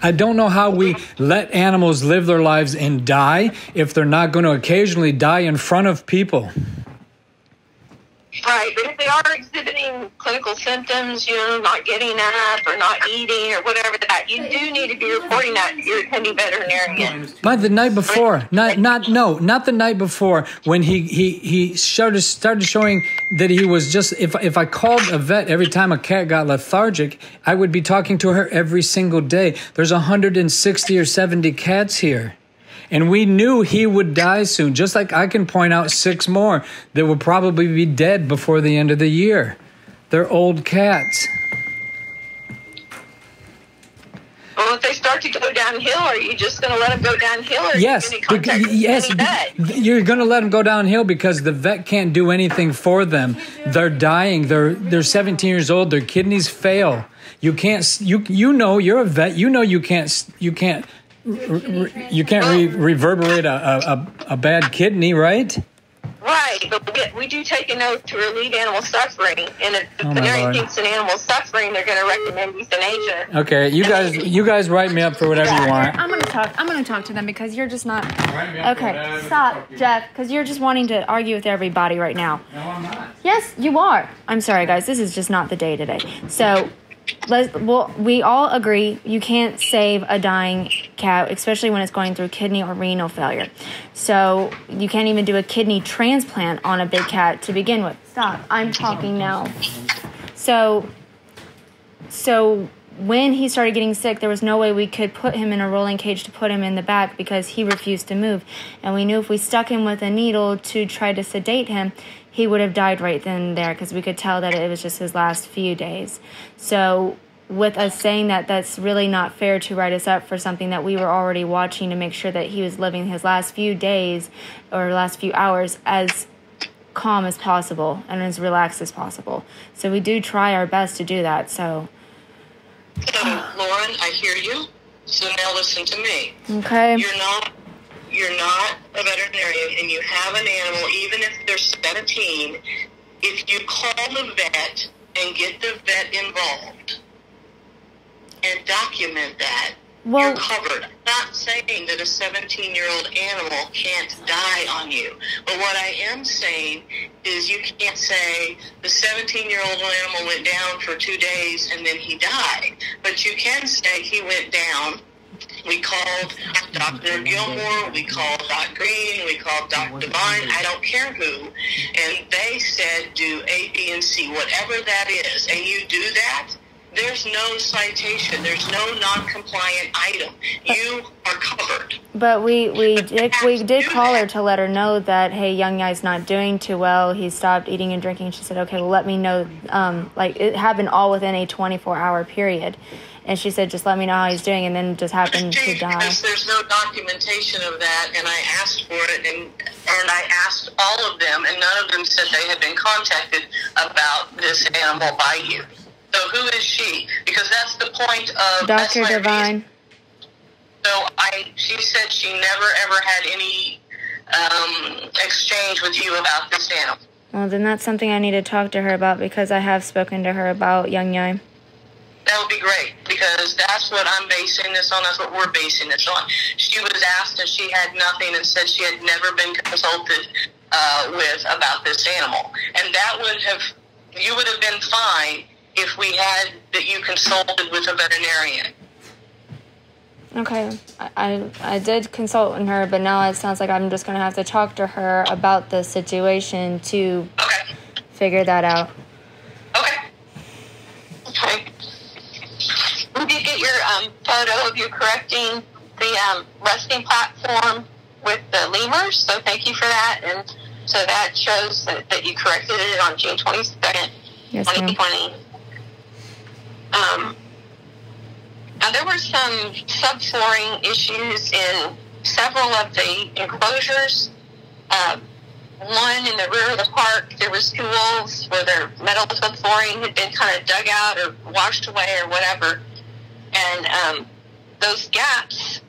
I don't know how we let animals live their lives and die if they're not going to occasionally die in front of people. Right, but if they are exhibiting clinical symptoms, not getting up or not eating or whatever that, you do need to be reporting that to your attending veterinarian. But the night before, not the night before, when he started showing that he was just, if I called a vet every time a cat got lethargic, I would be talking to her every single day. There's 160 or 70 cats here. And we knew he would die soon, just like I can point out 6 more that will probably be dead before the end of the year. They're old cats. Well, if they start to go downhill, are you just going to let them go downhill? Or Yes, you're going to let them go downhill because the vet can't do anything for them. They're dying. They're 17 years old. Their kidneys fail. You can't. You know you're a vet. You know you can't reverberate a bad kidney, right? Right, but we do take an oath to relieve animal suffering, and if the veterinarian thinks an animal suffering, they're going to recommend euthanasia. Okay, you guys write me up for whatever you want. I'm gonna talk to them because you're just not. Okay, stop, Jeff, because you're just wanting to argue with everybody right now. No, I'm not. Yes, you are. I'm sorry, guys. This is just not the day today. So. We all agree you can't save a dying cat, especially when it's going through kidney or renal failure. So you can't even do a kidney transplant on a big cat to begin with. Stop. I'm talking now. So when he started getting sick, there was no way we could put him in a rolling cage to put him in the back because he refused to move. And we knew if we stuck him with a needle to try to sedate him, he would have died right then and there because we could tell that it was just his last few days. So with us saying that, that's really not fair to write us up for something that we were already watching to make sure that he was living his last few days or last few hours as calm as possible and as relaxed as possible. So we do try our best to do that. So Lauren, I hear you. So now listen to me. Okay. You're not a veterinarian, and you have an animal, even if they're 17, if you call the vet and get the vet involved and document that, you're covered. I'm not saying that a 17-year-old animal can't die on you, but what I am saying is you can't say the 17-year-old animal went down for 2 days and then he died, but you can say he went down. We called Dr. Gilmore, we called Doc Green, we called Dr. Devine, I don't care who, and they said do A, B, and C, whatever that is, and you do that, there's no citation, there's no non-compliant item. You are covered. But we did call her to let her know that, hey, young guy's not doing too well. He stopped eating and drinking. She said, okay, well, let me know. Like, it happened all within a 24-hour period. And she said, just let me know how he's doing, and then just happened to die. Because there's no documentation of that, and I asked for it, and I asked all of them, and none of them said they had been contacted about this animal by you. So who is she? Because that's the point of Dr. Devine. So she said she never ever had any exchange with you about this animal. Well, then that's something I need to talk to her about because I have spoken to her about Young Yai. That would be great because that's what I'm basing this on. That's what we're basing this on. She was asked and she had nothing and said she had never been consulted with about this animal. And you would have been fine if we had that you consulted with a veterinarian. Okay, I did consult with her, but now it sounds like I'm just going to have to talk to her about the situation to figure that out. Okay. We did get your photo of you correcting the resting platform with the lemurs, so thank you for that. And so that shows that you corrected it on June 22nd, 2020. Now, there were some subflooring issues in several of the enclosures. One in the rear of the park, there was 2 wolves where their metal subflooring had been kind of dug out or washed away or whatever. And those gaps,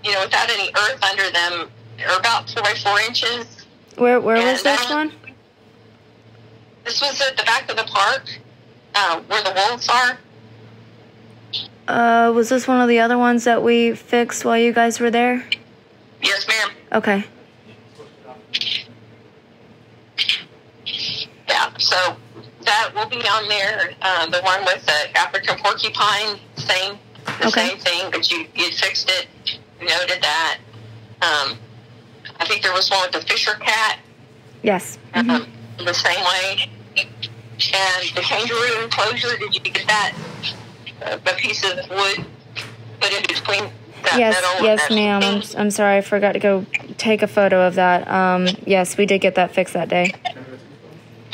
without any earth under them, are about 4 by 4 inches. Where was this one? This was at the back of the park, where the wolves are. Was this one of the other ones that we fixed while you guys were there? Yes, ma'am. Okay. Yeah, so that will be on there. The one with the African porcupine, same thing, but you fixed it, noted that. I think there was one with the Fisher cat. Yes. The same way. And the kangaroo enclosure, did you get that? A piece of wood put in between that metal? Yes, ma'am. I'm sorry, I forgot to go take a photo of that. Yes, we did get that fixed that day.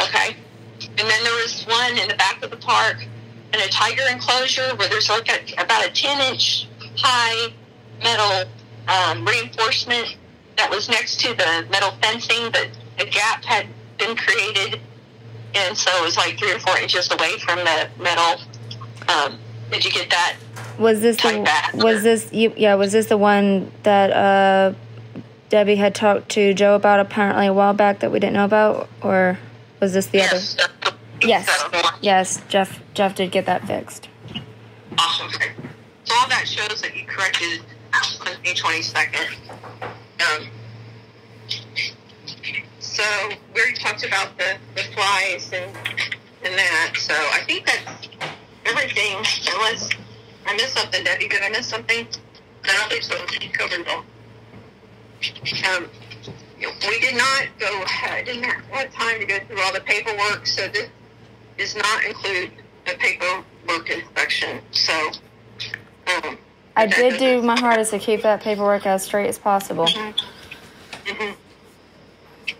Okay. And then there was one in the back of the park in a tiger enclosure where there's like about a 10-inch high metal reinforcement that was next to the metal fencing, but a gap had been created, and so it was like 3 or 4 inches away from the metal. Did you get that? Was this the one that Debbie had talked to Joe about apparently a while back that we didn't know about, or was this the other? Yes, Jeff did get that fixed. Awesome. So all that shows that you corrected on May 22nd. So we already talked about the flies and that. So I think that's everything, unless I missed something. Debbie, did I miss something? I don't think so. You covered it all. We did not go, didn't have time to go through all the paperwork, so this does not include a paperwork inspection. So I did do my hardest to keep that paperwork as straight as possible.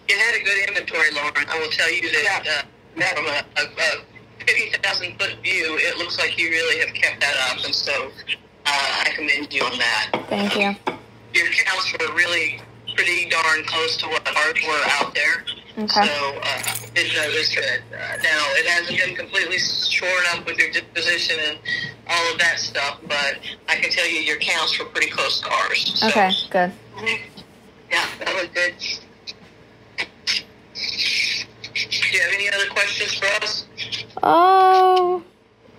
You had a good inventory, Lauren. I will tell you that from a 50,000 foot view, it looks like you really have kept that up, and so I commend you on that. Thank you. Your counts were really pretty darn close to what ours were out there. Okay. So it noticed that now it hasn't been completely shorn up with your disposition and all of that stuff, but I can tell you your counts were pretty close to ours. So. Okay, good. Yeah, that was good. Do you have any other questions for us? Oh,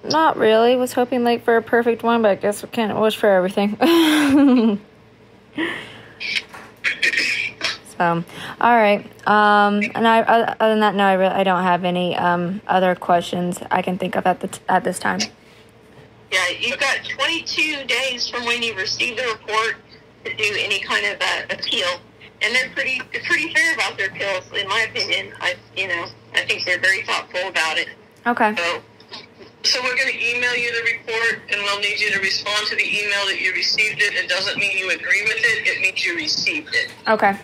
not really. Was hoping like for a perfect one, but I guess we can't wish for everything. So, all right. And other than that, no, I don't have any other questions I can think of at this time. Yeah, you've got 22 days from when you receive the report to do any kind of appeal, and they're pretty fair about their appeals, in my opinion. I think they're very thoughtful about it. Okay. So we're going to email you the report, and we'll need you to respond to the email that you received it. It doesn't mean you agree with it. It means you received it. Okay.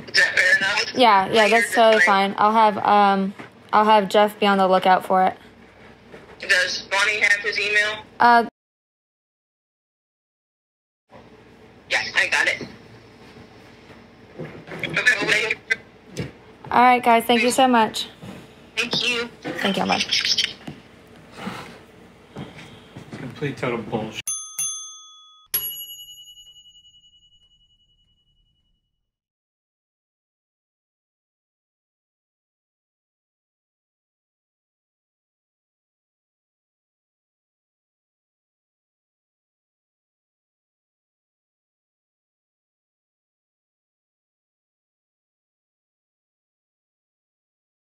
Is that fair enough? Yeah, that's totally fine. I'll have Jeff be on the lookout for it. Does Bonnie have his email? Yeah, I got it. Okay, all right, guys. Thank you so much. Thank you. Thank you, bye. Complete total bullshit.